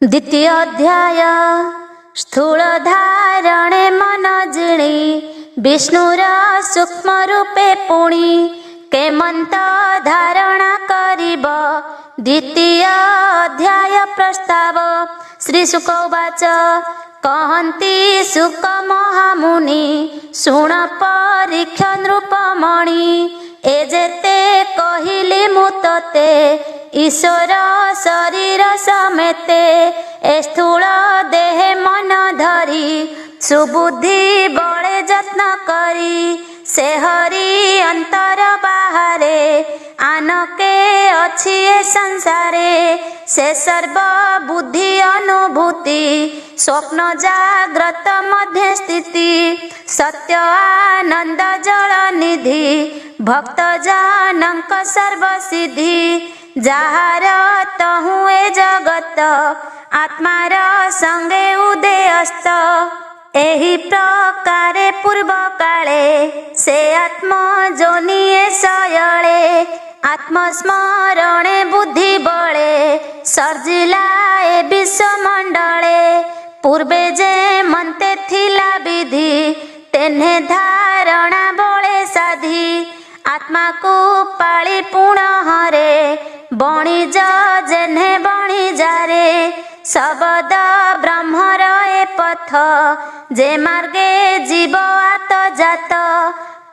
द्वितीय अध्याय स्थूल धारणे मन जिणी विष्णुर सूक्ष्म रूपे पुणी केमंत धारणा करिब। द्वितीय अध्याय प्रस्ताव। श्री शुक उवाच कहन्ति शुक महामुनि शुण परीक्ष नृपमणि ए जेते कहिली मु तते ईश्वर शरीर समेते ए स्थूल देहे मन धरी सुबुद्धि बळे यत्न करी से हरि अंतर बाहरे आनके अछि ए संसारे से सर्व बुद्धि अनुभूति स्वप्न जाग्रत मध्य स्थिति सत्य आनंद जल निधि भक्त जानक सर्व सिद्धि जाहार तहु ए जगत आत्मार संगे उदयस्त एहि प्रकारे पूर्व काले से आत्म जोनिए शयले आत्मस्मरणे बुद्धि बळे सर्जिला ए विश्वमंडले पूर्वे जे मन्ते थिला विधि तेन्हे धारणा बळे साधी आत्मा को पाଳି पुनःरे बणिज जेन्हे बणिजारे शबद ब्रह्मर ए पथ जे मार्गे जीव आत जात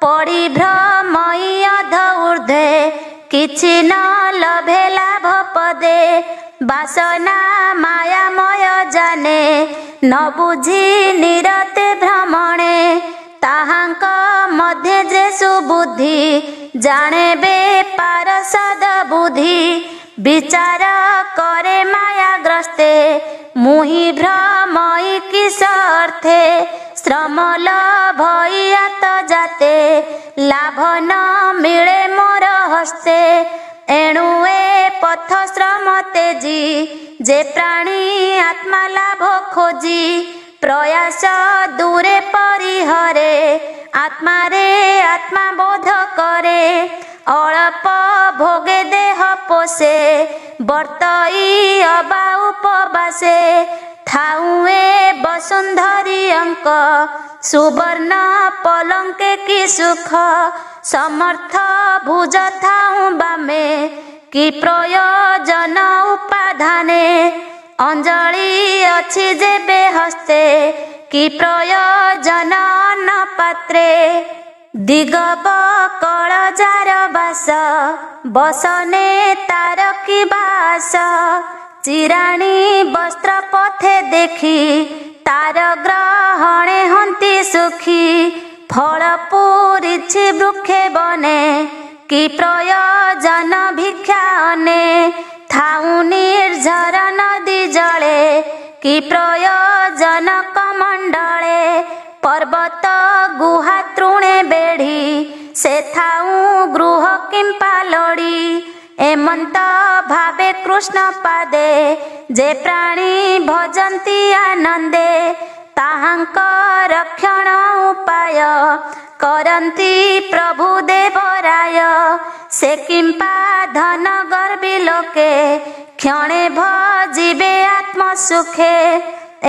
पड़ी भ्रमई अध ऊर्ध्वे किछि न लभे लाभ पदे बासना मायामय जाने न बुझी निरते भ्रमणे ताहांक मध्य जे सुबुद्धि जाने बेपार सद बुद्धि विचार करे माया ग्रस्ते मुहि भ्रमई किस अर्थे श्रम लभई आत जाते लाभ न मिले मोर हस्ते एणु ए पथ श्रम तेजी जे प्राणी आत्मा लाभ खोजी प्रयास दूरे परिहरे आत्मारे आत्मा बोध करे अल्प भोगे देह पोषे बर्तई अबा उपवासे थाउए वसुंधरी अंक सुवर्ण पलंके की सुख समर्थ भुज थाउ बामे कि प्रयोजन उपाधाने अंजलि अछि जेबे हस्ते कि प्रयोजन न पात्रे दिगब कल जार बास बसने तार कि बास चिराणी वस्त्र पथे देखी तार ग्रहणे हंती सुखी फल पूरिछि वृक्षे बने कि प्रयोजन भिक्षा अने थाउ निर्झर नदी जले कि प्रयोजन कमंडले पर्वत गुहा तृणे बेढ़ी से थाउ गृह किंपा लड़ी एमंत भावे कृष्ण पादे जे प्राणी भजन्ति आनंदे ताहांक रक्षण उपाय करन्ति प्रभु देवराय से किंपा धन गर्भी लोके क्षणे भजिबे आत्म सुखे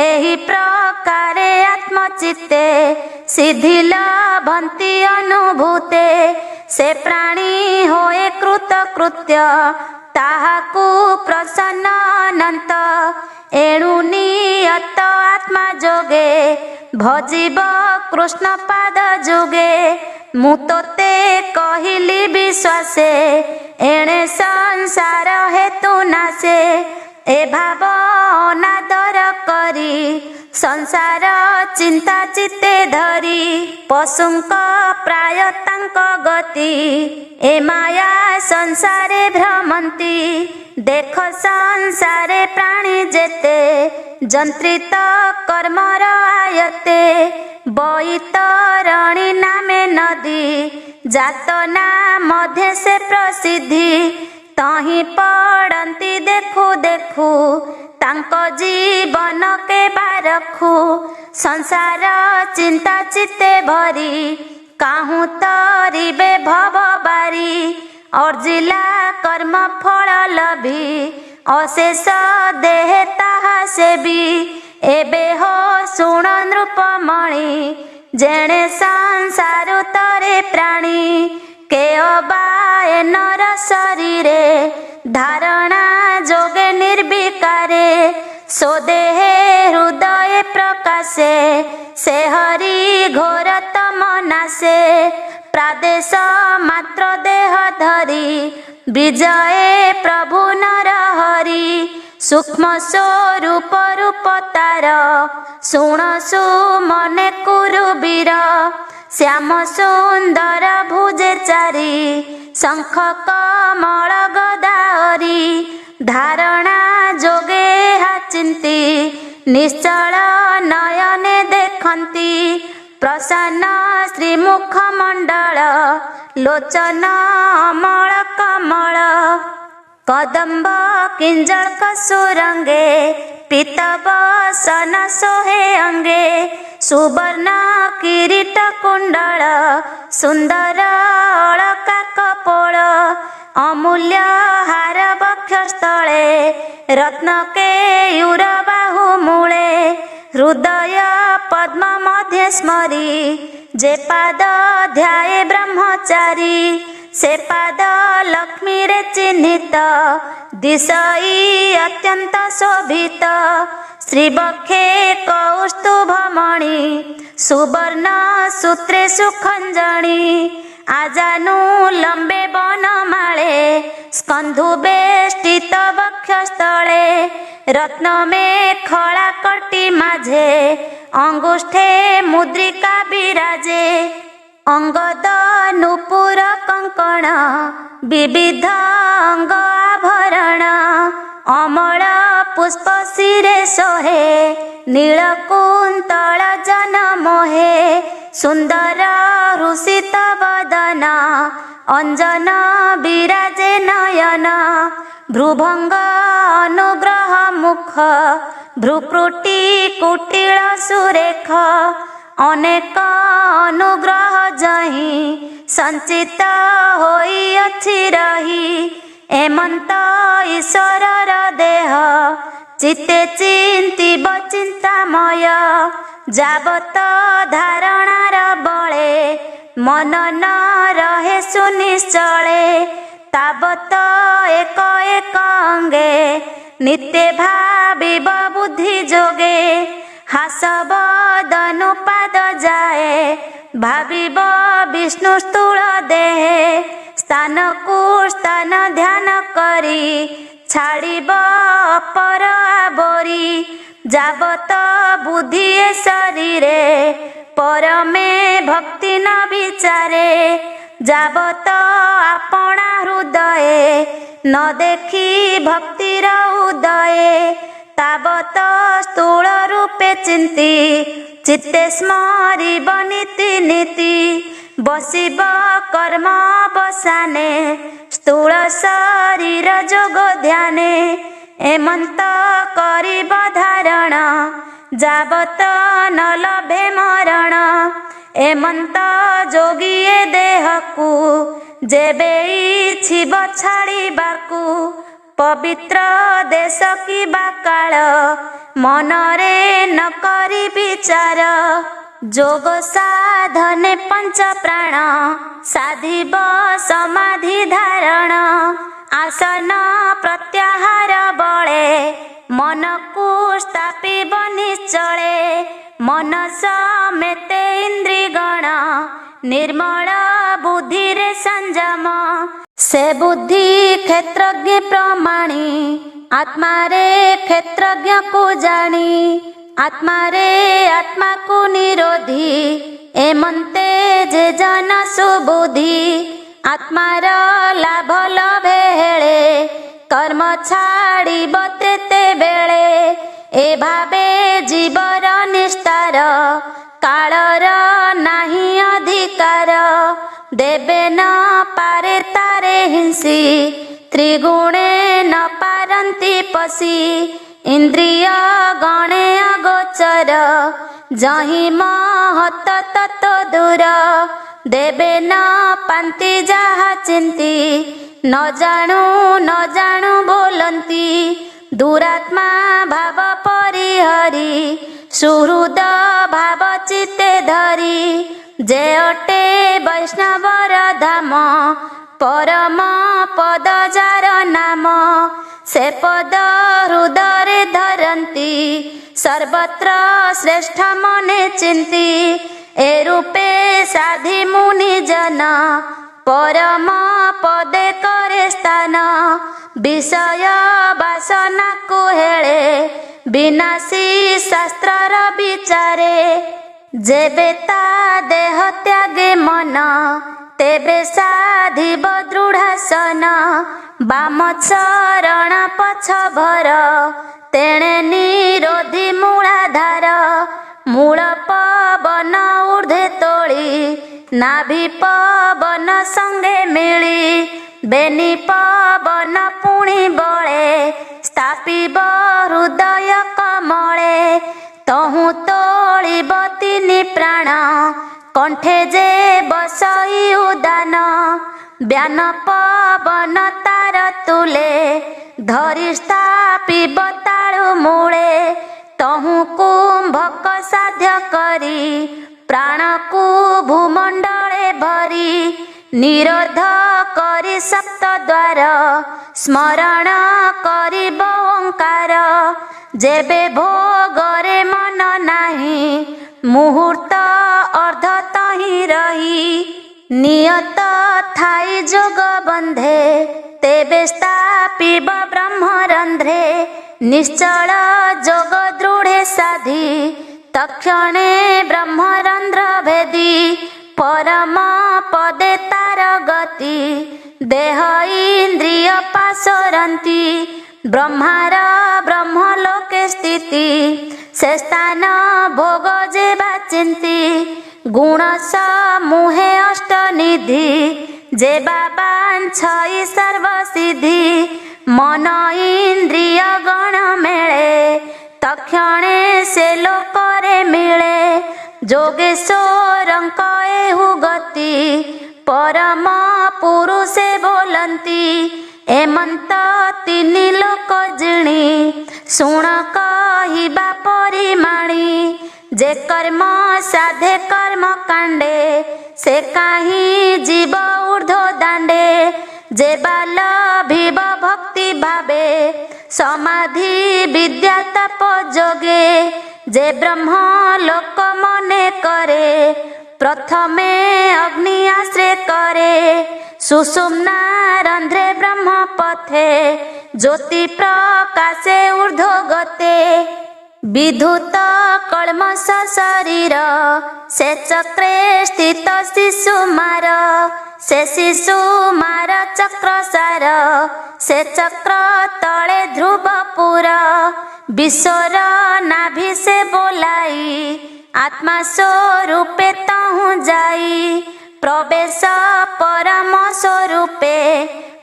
एहि प्रकारे आत्मचित्ते सिद्धि लभन्ति अनुभूते से प्राणी होए कृतकृत्य ताहाकु प्रसन्न अनंत एणु नियत आत्मा जोगे भजिब कृष्ण पाद जोगे मु तोते कहिली विश्वासे एणे संसार हेतु नासे ए भाव अनादर करी संसार चिंता चित्ते धरी पशुंक प्राय तांक गति ए माया संसारे भ्रमंती देख संसारे प्राणी जेते जंत्रित कर्मर आयते बैतरणी नामे नदी जातना मध्य से प्रसिद्धि तही पड़ती देखु देखु तांक जीवन के बारखु संसार चिंता चित्ते भरी काहू तरिबे भव बारी अर्जिला कर्म फल लभी ଅଶେଷ ଦେହେ ତାହା ସେବି ଏବେ ହୋ ଶୁଣ ନୃପମଣି ଯେଣେ ସଂସାରୁ ତରେ ପ୍ରାଣୀ କେଅ ବା ଏ ନର ଶରୀରେ ଧାରଣା ଯୋଗେ ନିର୍ବିକାରେ ସୋଦେହେ ହୃଦୟ ପ୍ରକାଶେ ସେ ହରି ଘୋର ତମ ନାଶେ ପ୍ରାଦେଶ ମାତ୍ର ଦେହ ଧରି ବିଜଏ ପ୍ରଭୁ ନର ହରି ସୂକ୍ଷ୍ମ ସ୍ୱରୂପ ରୂପ ତାର ଶୁଣ ସୁମନେ କୁରୁ ବୀର ଶ୍ୟାମ ସୁନ୍ଦର ଭୁଜେ ଚାରି ଶଙ୍ଖ କମଳ ଗଦାରି ଧାରଣା ଯୋଗେ ଚିନ୍ତି ନିଶ୍ଚଳ ନୟନେ ଦେଖନ୍ତି ପ୍ରସନ୍ନ ଶ୍ରୀମୁଖ ମଣ୍ଡଳ ଲୋଚନ ଅମଳ କମଳ କଦମ୍ବ କିଞ୍ଜଳ ସୁରଙ୍ଗେ ପୀତବସନ ସୋହେ ଅଙ୍ଗେ ସୁବର୍ଣ୍ଣ କିରୀଟ କୁଣ୍ଡଳ ସୁନ୍ଦର ଅଳକା କପୋଳ ଅମୂଲ୍ୟ ହାର ବକ୍ଷସ୍ଥଳେ ରତ୍ନ କେୟୁର ବାହୁ ମୂଳେ ହୃଦୟ ପଦ୍ମ ମଧ୍ୟ ସ୍ମରି ଯେ ପାଦ ଧ୍ୟାଏ ବ୍ରହ୍ମଚାରୀ ସେ ପାଦ ଲକ୍ଷ୍ମୀରେ ଚିହ୍ନିତ ଦିଶଇ ଅତ୍ୟନ୍ତ ଶୋଭିତ ଶ୍ରୀବକ୍ଷେ କୌସ୍ତୁଭମଣି ସୁବର୍ଣ୍ଣ ସୂତ୍ରେ ସୁଖଞ୍ଜଣି ଆଜାନୁ ଲମ୍ବେ ବନମାଳେ ସ୍କନ୍ଧୁ ବେଷ୍ଟିତ ବକ୍ଷସ୍ଥଳେ ରତ୍ନ ମେଖଳା କଟି ମାଝେ ଅଙ୍ଗୁଷ୍ଠେ ମୁଦ୍ରିକା ବିରାଜେ ଅଙ୍ଗଦ ନୂପୁର କଙ୍କଣ ବିବିଧ ଅଙ୍ଗ ଆଭରଣ ଅମଳ ପୁଷ୍ପ ଶିରେ ସୋହେ ନୀଳକୁନ୍ତଳ ଜନ ମୋହେ ସୁନ୍ଦର ହୃଷିତ ବଦନ ଅଞ୍ଜନ ବିରାଜେ ନୟନ ଭ୍ରୁଭଙ୍ଗ ଅନୁଗ୍ରହ ମୁଖ ଭ୍ରୁକୁଟି କୁଟିଳ ସୁରେଖ ଅନେକ ଅନୁଗ୍ରହ ଯହିଁ ସଞ୍ଚିତ ହୋଇଅଛି ରହି ଏମନ୍ତ ଈଶ୍ୱରର ଦେହ ଚିତ୍ତେ ଚିନ୍ତିବ ଚିନ୍ତାମୟ ଯାବତ ଧାରଣାର ବଳେ ମନ ନ ରହେ ସୁନିଶ୍ଚଳେ ତାବତ ଏକ ଏକ ଅଙ୍ଗେ ନିତ୍ୟ ଭାବିବ ବୁଦ୍ଧି ଯୋଗେ ହାସବ ଦନୁପାଦ ଯାଏ ଭାବିବ ବିଷ୍ଣୁ ସ୍ଥୂଳ ଦେହେ ସ୍ଥାନକୁ ସ୍ଥାନ ଧ୍ୟାନ କରି ଛାଡ଼ିବ ଅପର ଆବରି ଯାବତ ବୁଦ୍ଧି ଏ ଶରୀରେ ପରମେ ଭକ୍ତି ନ ବିଚାରେ ଯାବତ ଆପଣା ହୃଦୟେ ନ ଦେଖି ଭକ୍ତିର ଉଦୟେ ତାବତ ସ୍ଥୂଳ ରୂପେ ଚିନ୍ତି ଚିତ୍ତେ ସ୍ମରିବ ନୀତି ନୀତି ବସିବ କର୍ମ ଅବସାନେ ସ୍ଥୂଳ ଶରୀର ଯୋଗ ଧ୍ୟାନେ ଏମନ୍ତ କରିବ ଧାରଣ ଯାବତ ନ ଲଭେ ମରଣ ଏମନ୍ତ ଯୋଗୀଏ ଦେହକୁ ଯେବେ ଇଚ୍ଛିବ ଛାଡ଼ିବାକୁ ପବିତ୍ର ଦେଶ କିବା କାଳ ମନରେ ନ କରି ବିଚାର ଯୋଗ ସାଧନେ ପଞ୍ଚ ପ୍ରାଣ ସାଧିବ ସମାଧି ଧାରଣ ଆସନ ପ୍ରତ୍ୟାହାର ବଳେ ମନକୁ ସ୍ଥାପିବ ନିଶ୍ଚଳେ ମନ ସମେତେ ଇନ୍ଦ୍ରିଗଣ ନିର୍ମଳ ବୁଦ୍ଧିରେ ସଂଯମ ସେ ବୁଦ୍ଧି କ୍ଷେତ୍ରଜ୍ଞ ପ୍ରମାଣୀ ଆତ୍ମାରେ କ୍ଷେତ୍ରଜ୍ଞକୁ ଜାଣି ଆତ୍ମାରେ ଆତ୍ମାକୁ ନିରୋଧୀ ଏମନ୍ତେ ଯେ ଜନ ସୁବୁଦ୍ଧି ଆତ୍ମାର ଲାଭ ଲଭେ ହେଳେ କର୍ମ ଛାଡ଼ିବ ତେତେବେଳେ ଏ ଭାବେ ଜୀବର ନିସ୍ତାର କାଳର ନାହିଁ ଅଧିକାର ଦେବେ ନ ପାରେ ତାରେ ହିଂସି ତ୍ରିଗୁଣେ ନ ପାରନ୍ତି ପଶି ଇନ୍ଦ୍ରିୟ ଗଣେ ଅଗୋଚର ଯହିଁ ମହତ ତତ୍ତ୍ୱ ଦୂର ଦେବେ ନ ପାନ୍ତି ଯାହା ଚିନ୍ତି न जाणु बोलती दुरात्मा भाव परिहरी सुहृद भाव चित्ते धरी जे अटे वैष्णवर धाम परम पद जार नाम से पद हृदय धरती सर्वत्र श्रेष्ठ मने चिंती ए रूपे साधि मुनि जन परम पदे करे स्थान विषय वासना को हेळे विनाशी शास्त्रर विचारे जेबे ता देह त्यागे मन तेबे साधिब दृढ़ासन बाम चरण पछ भर तेणे निरोधी मूलाधार मूल पवन ऊर्ध्वे तोली नाभि पवन संगे मिली बेनी पवन पुणी बळे स्थापिब हृदय कमळे तहु तोलिब तिनि प्राण कंठे जे बसई उदान ब्यान पवन तार तुले धरी स्थापिब ताळु मूळे तहु कुंभक साध्य करी प्राण को भूमंडले भरी निरोध करी सप्त द्वार स्मरण करी ओंकार जेबे भोगरे मन नाही मुहूर्त अर्ध तही रही नियत थाई जोग बंधे तेबे स्थापिब ब्रह्मरंध्रे निश्चल जोग दृढ़े साधी तक्षणे ब्रह्मरंध्र भेदी परम पदे तार गति देह इंद्रिय पासरंती ब्रह्मार ब्रह्मलोके स्थिति से स्थान भोग जेबा चिंती गुण समूहे अष्टनिधि जेबा बांछई सर्वसिद्धि मन इंद्रिय गण मेळे तक्षणे से लोकरे मिले जोगेश्वरंक एहु गति परम पुरुषे बोलंती एमंत तिनि लोक जिणी शुण कहिबा परिमाणी जे कर्म साधे कर्म कांडे से काही जीव ऊर्ध्व दांडे जे बाल भीव भक्ति भावे समाधि विद्या तप जोगे जे ब्रह्म लोक मने करे प्रथमे अग्नि आश्रय करे सुषुम्ना रंध्रे ब्रह्म पथे ज्योति प्रकाशे ऊर्ध्व गते विधुत कल्मष शरीर से चक्रे स्थित शिशुमार से शिशुमार चक्र सार से चक्र तले ध्रुवपुर विश्वर नाभि से बोलाई आत्मा स्वरूपे तहु जाई प्रवेश परम स्वरूपे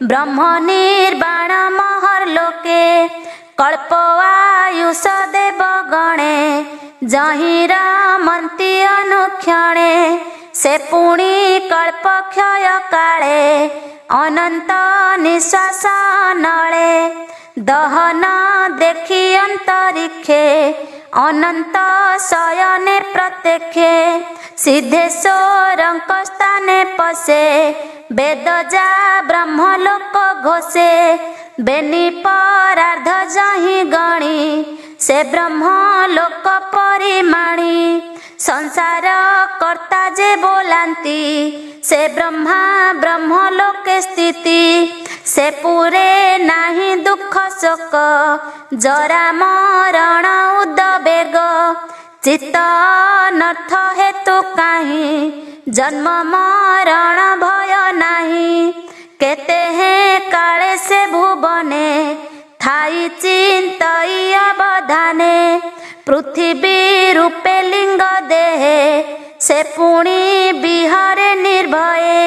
ब्रह्म निर्वाण महर लोके कल्प आयुष देव गणे जहि रमन्ति अनुक्षणे से पुणी कल्प क्षय काले अनंत निश्वास नले दहन देखी अंतरिक्षे अनंत शयने प्रत्यक्षे सिद्धेश्वरंक स्थाने पशे वेद जा ब्रह्मलोक घोषे बेनी परार्ध जहि गणी से ब्रह्मलोक परिमाणी संसार कर्ता जे बोलांती से ब्रह्मा ब्रह्मलोके स्थिति से पूरे नाही दुख शोक जरा मरण उद्वेग चित्त अनर्थ हेतु काहि जन्म मरण भय नाही केते हे काले से भुवने थाई चिंतई अवधाने पृथ्वी रूपे लिंग देहे से पुणी बिहारे निर्भये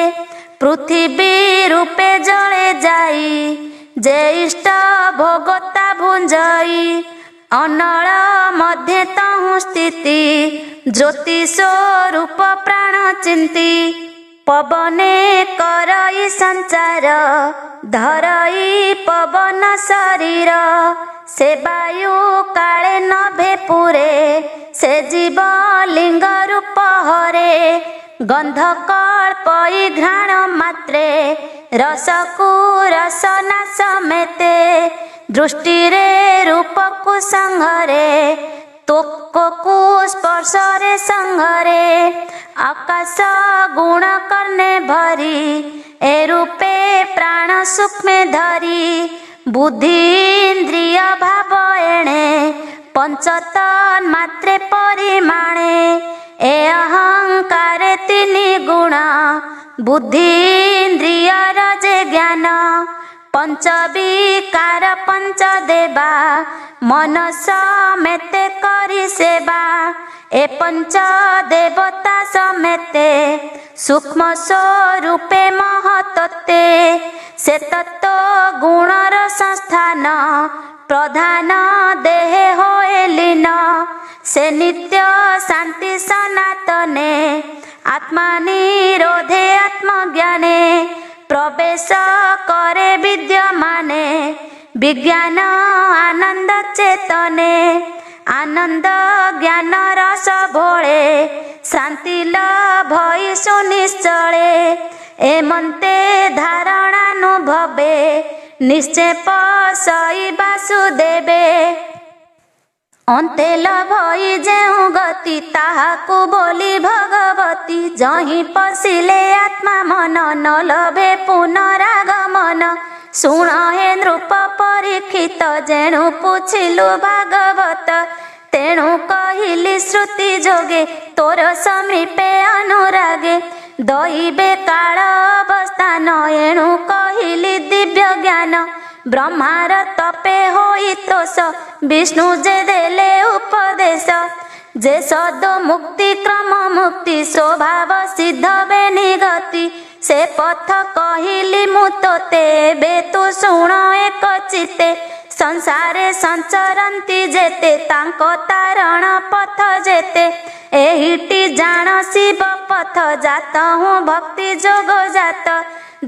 पृथ्वी रूपे जले जाई जे इष्ट भोगता भुंजई अनल मध्य तहु स्थिति ज्योति स्वरूप प्राण चिंती पवने करई संचार धरई पवन शरीर से वायु काले नभे पुरे से जीव लिंग रूप हरे गंध कल्पई घ्राण मात्रे रसकु रसना समेते दृष्टि रे रूप को संघरे तोकु स्पर्श रे संघरे आकाश गुण करने भरी ए रूपे प्राण सुख में धरी बुद्धि इंद्रिय भाव एणे पंचतन मात्रे परिमाणे ए अहंकार तीनि गुण बुद्धि इंद्रिय रजे ज्ञान पंच विकार पंच देवा मन समेते करी सेवा ए पंच देवता समेते सूक्ष्म स्वरूपे महतत्ते से तत्व गुणर संस्थान प्रधान देहे होए लीन से नित्य शांति सनातने आत्मा निरोधे आत्मज्ञाने प्रवेश करे विद्यमाने विज्ञान आनंद चेतने आनंद ज्ञान रस भोळे शांति लभई सुनिश्चले एमन्ते धारणानुभवे निश्चय पसई वासुदेवे अंते लभई जेउ गति ताहाकु बोली भगवती जहीं पशिले आत्मा मन न लभे पुनरागमन शुण हे नृप परीक्षित जेणु पुछिलु भागवत तेणु कहिली श्रुति जोगे तोर समीपे अनुरागे दैबे काल अवस्थान एणु कहिली दिव्य ज्ञान ब्रह्मार तपे होई तोष विष्णु जे देले उपदेश जे सद मुक्ति क्रम मुक्ति स्वभाव सिद्ध बेनि गति से पथ कहिली मु तोते बे तु शुण एक चिते संसारे संचरंती जेते तांको तारण पथ जेते एहिटी जान शिव पथ जात हूँ भक्ति जोग जात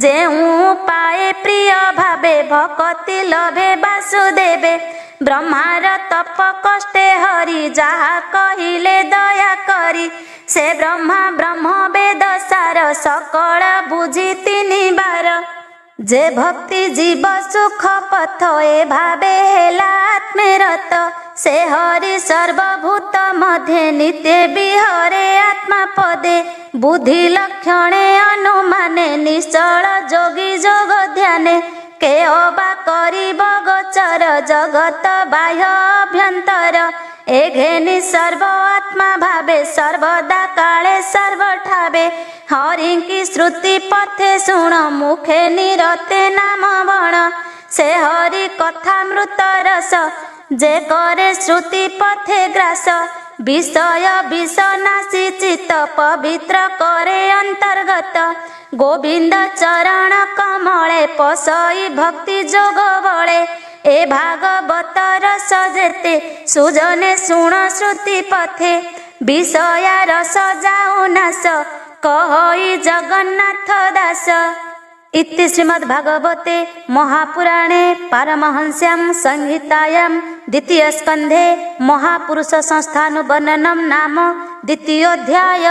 जेऊ पाए प्रिय भावे भक्ति लभे वासुदेवे ब्रह्मार तप कष्टे हरि जहा कहिले दया करी से ब्रह्मा ब्रह्म वेद सार सकल बुझी तिनि बार जे भक्ति जीव सुख पथ ए भावे हेला आत्मेरत से हरि सर्वभूत मध्य नित्य विहरे आत्मा पदे बुद्धि लक्षणे अनुमाने निश्चल जोगी जोग ध्याने के अबा करिब गोचर जगत बाह्य अभ्यंतर ए घेनि सर्व आत्मा भावे सर्वदा काले सर्वठावे हरि की श्रुति पथे शुण मुखे निरते नाम बण से हरि कथा मृत रस जे करे श्रुति पथे ग्रास विषय विष नासी चित्त पवित्र करे अंतर्गत गोविंद चरण कमले पसई भक्ति जोग बळे ए भागवत रस जेते सुजने शुण श्रुति पथे विषया रस जाऊ नाश कहई जगन्नाथ दास इति श्रीमद्भागवते महापुराणे पारमहंस्यां संहितायां द्वितीय स्कन्धे महापुरुष संस्थानुवर्णनं नाम द्वितीयोऽध्याय।